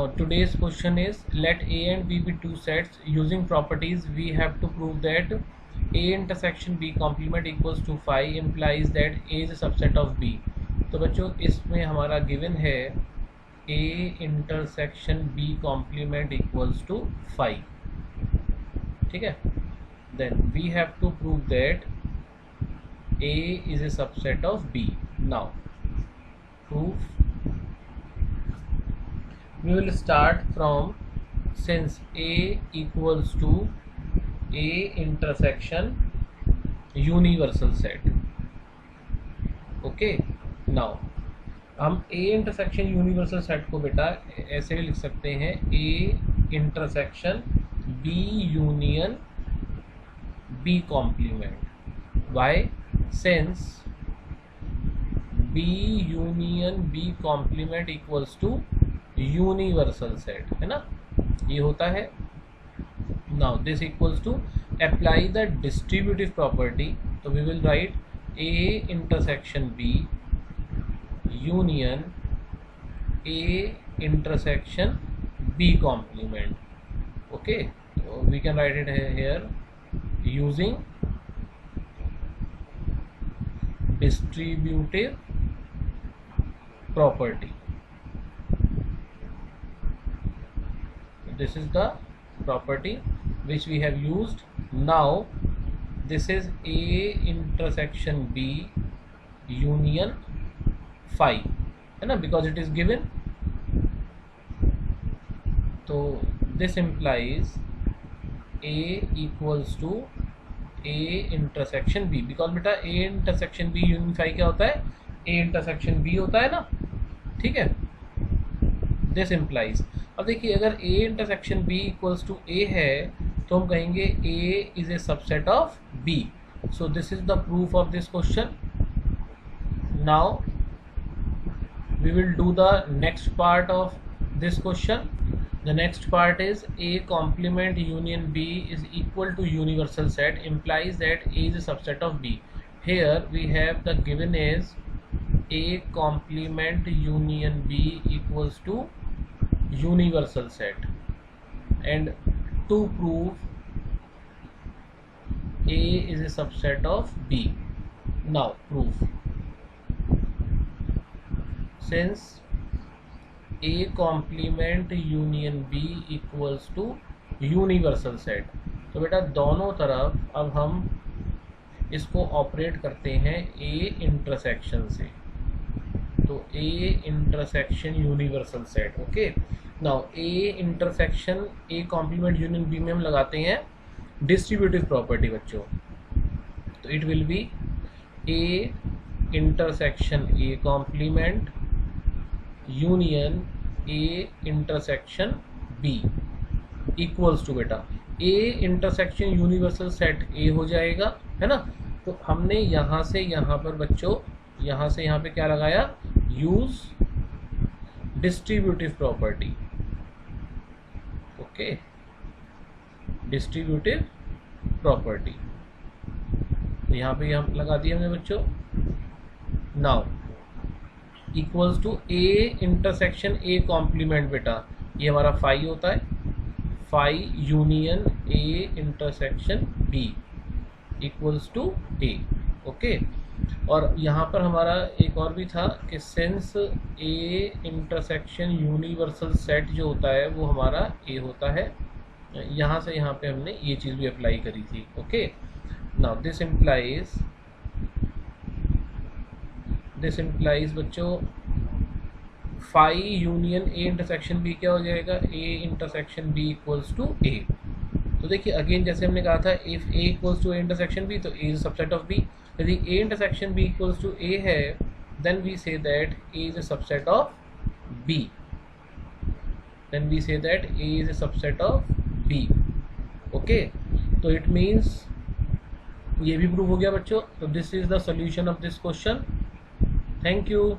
Now today's question is, let A and B be two sets. Using properties we have to prove that A intersection B complement equals to phi implies that A is a subset of B. तो बच्चों इसमें हमारा given है A intersection B complement equals to phi. ठीक है, then we have to prove that A is a subset of B. Now proof. We will start from, since A equals to A intersection universal set. Okay, now हम A intersection universal set को बेटा ऐसे भी लिख सकते हैं, A intersection B union B complement. Why? Since B union B complement equals to universal set है ना, ये होता है. Now this equals to apply the distributive property. तो we will write A intersection B union A intersection B complement. Okay, तो we can write it here using distributive property. This is the property which we have used. Now this is A intersection B union phi है ना, because it is given. तो this implies A equals to A intersection B, because बेटा A intersection B union phi क्या होता है, A intersection B होता है ना. ठीक है, this implies. अब देखिए अगर A intersection B equals to A है तो हम कहेंगे A is a subset of B. So this is the proof of this question. Now we will do the next part of this question. The next part is A complement union B is equal to universal set implies that A is a subset of B. Here we have the given is A complement union B equals to universal set, and to prove A is a subset of B. Now proof. Since A complement union B equals to universal set, तो बेटा दोनों तरफ अब हम इसको operate करते हैं A intersection से. तो A intersection universal set. Okay, now A intersection A complement union B में हम लगाते हैं डिस्ट्रीब्यूटिव प्रॉपर्टी बच्चों. तो it will be A intersection A complement union A intersection B equals to बेटा A intersection universal set A हो जाएगा है ना. तो हमने यहाँ से यहाँ पर बच्चों यहाँ से यहाँ पे क्या लगाया, use distributive property. Okay, distributive property यहाँ पे हम लगा दिया हमने बच्चों. Now equals to A intersection A complement बेटा ये हमारा फाई होता है, phi union A intersection B equals to A. Okay, और यहाँ पर हमारा एक और भी था कि since A intersection universal set जो होता है वो हमारा A होता है. यहाँ से यहाँ पे हमने ये चीज़ भी अप्लाई करी थी. ओके, नाउ दिस इम्प्लाइज बच्चों phi union A intersection B क्या हो जाएगा, A intersection B equals to A. तो देखिए अगेन जैसे हमने कहा था, if A equals to A intersection B तो A is subset of B. यदि A intersection B equals to A है then we say that A is a subset of B. Then we say that A is a subset of B. Okay, तो it means ये भी prove हो गया बच्चों. तो this is the solution of this question. Thank you.